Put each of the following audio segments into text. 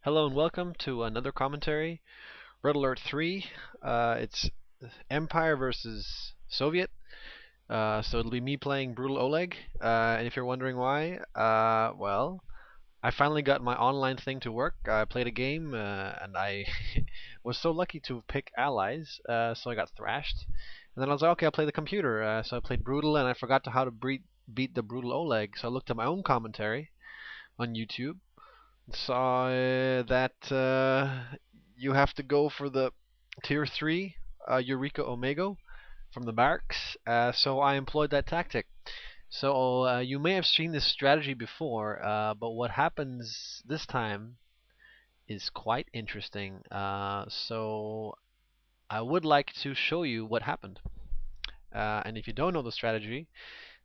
Hello and welcome to another commentary. Red Alert 3. It's Empire versus Soviet. So it'll be me playing Brutal Oleg. And if you're wondering why, well, I finally got my online thing to work. I played a game and I was so lucky to pick allies, so I got thrashed. And then I was like, okay, I'll play the computer. So I played Brutal and I forgot how to beat the Brutal Oleg. So I looked at my own commentary on YouTube. Saw that you have to go for the tier 3 Yuriko Omega from the barracks, so I employed that tactic. So you may have seen this strategy before, but what happens this time is quite interesting. So I would like to show you what happened. And if you don't know the strategy,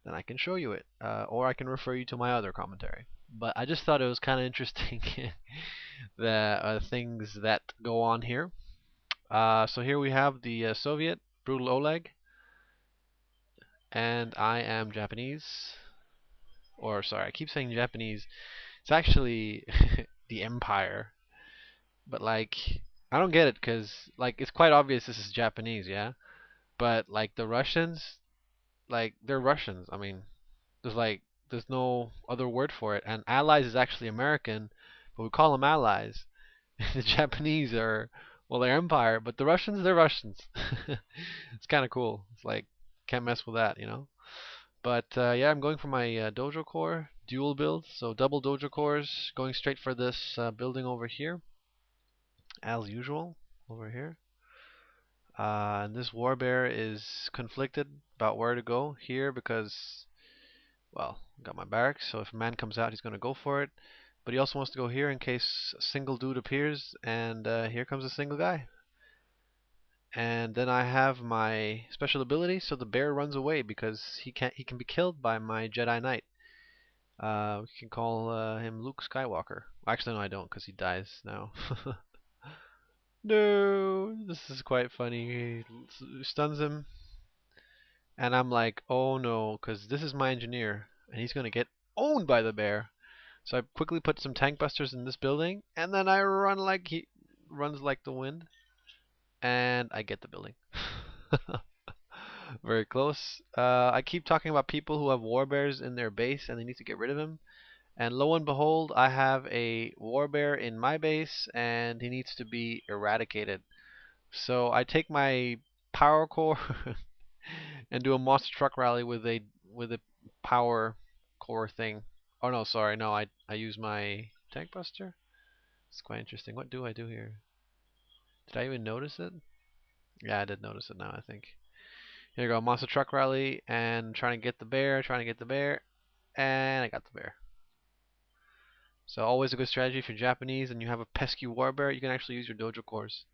then I can show you it, or I can refer you to my other commentary. But I just thought it was kind of interesting the things that go on here. So here we have the Soviet Brutal Oleg, and I am Japanese. Or sorry, I keep saying Japanese. It's actually the Empire, but like I don't get it because like it's quite obvious this is Japanese, yeah. But like the Russians, like they're Russians. I mean, there's like there's no other word for it. And allies is actually American, but we call them allies. The Japanese are well, they're empire, but the Russians, they're Russians. It's kind of cool. It's like can't mess with that, you know. But yeah, I'm going for my dojo core dual build, so double dojo cores, going straight for this building over here, as usual, over here. And this warbear is conflicted about where to go here because well, got my barracks, so if a man comes out, he's going to go for it. But he also wants to go here in case a single dude appears, and here comes a single guy. And then I have my special ability, so the bear runs away because he can be killed by my Jedi Knight. We can call him Luke Skywalker. Actually, no, I don't, because he dies now. No, this is quite funny. He stuns him, and I'm like, oh no, because this is my engineer, and he's gonna get owned by the bear. So I quickly put some tank busters in this building, and then I run like he runs like the wind, and I get the building. Very close. I keep talking about people who have warbears in their base, and they need to get rid of him. And lo and behold, I have a warbear in my base, and he needs to be eradicated. So I take my power core and do a monster truck rally with a power core thing. Oh no, sorry, no, I use my tank buster. It's quite interesting. What do I do here? Did I even notice it? Yeah, I did notice it now, I think. Here we go, monster truck rally and trying to get the bear, and I got the bear. So always a good strategy if you're Japanese and you have a pesky warbear, you can actually use your dojo cores.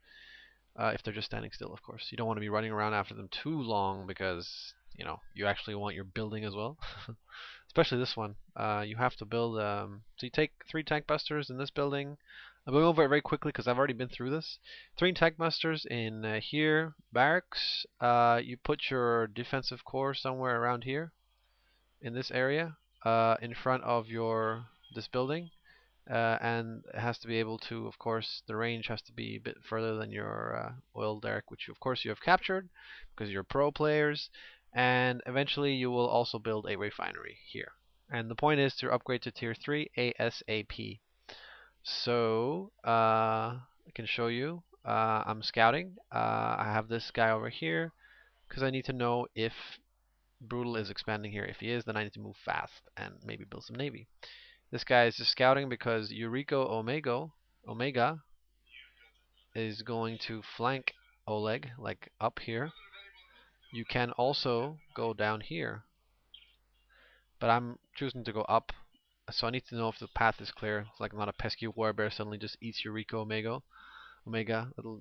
If they're just standing still, of course. You don't want to be running around after them too long because, you know, you actually want your building as well. Especially this one. You have to build, so you take 3 tank busters in this building. I'm going over it very quickly because I've already been through this. 3 tank busters in here, barracks. You put your defensive core somewhere around here in this area, in front of this building. And it has to be able to, of course, the range has to be a bit further than your oil derrick, which of course you have captured because you're pro players. And eventually you will also build a refinery here. And the point is to upgrade to tier 3 ASAP. So I can show you. I'm scouting. I have this guy over here because I need to know if Brutal is expanding here. If he is, then I need to move fast and maybe build some navy. This guy is just scouting because Yuriko Omega is going to flank Oleg, like up here. You can also go down here, but I'm choosing to go up, so I need to know if the path is clear. It's like not a pesky warbear suddenly just eats Yuriko Omega.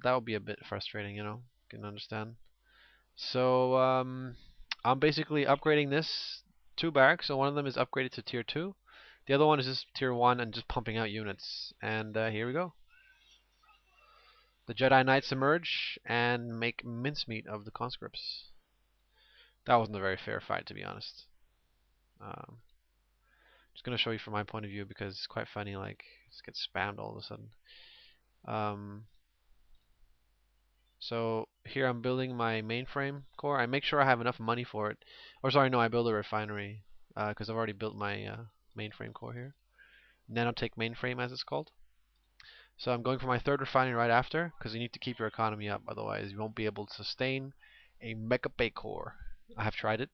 That would be a bit frustrating, you know. You can understand. So I'm basically upgrading this 2 barracks. So one of them is upgraded to tier 2. The other one is just tier 1 and just pumping out units. And here we go. The Jedi Knights emerge and make mincemeat of the conscripts. That wasn't a very fair fight, to be honest. Um, Just gonna show you from my point of view because it's quite funny. Like, just get spammed all of a sudden. Um, so here I'm building my mainframe core. I make sure I have enough money for it. Or sorry, no, I build a refinery because I've already built my mainframe core here. Nanotech mainframe, as it's called. So I'm going for my third refinery right after because you need to keep your economy up. Otherwise, you won't be able to sustain a mecha bay core. I have tried it.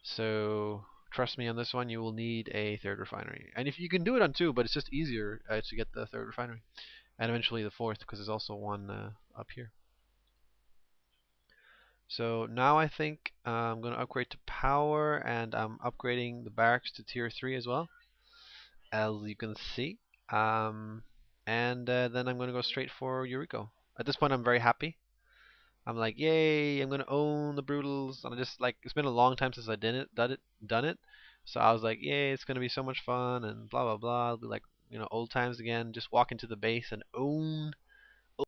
So trust me on this one, you will need a third refinery. And if you can do it on two, but it's just easier to get the third refinery. And eventually the fourth, because there's also one up here. So now I think I'm going to upgrade to power, and I'm upgrading the barracks to tier 3 as well, as you can see. Um, and then I'm going to go straight for Yuriko. At this point, I'm very happy. I'm like, yay! I'm gonna own the Brutals, and I just like it's been a long time since I done it. So I was like, yay! It's gonna be so much fun, and blah blah blah. It'll be like old times again. Just walk into the base and own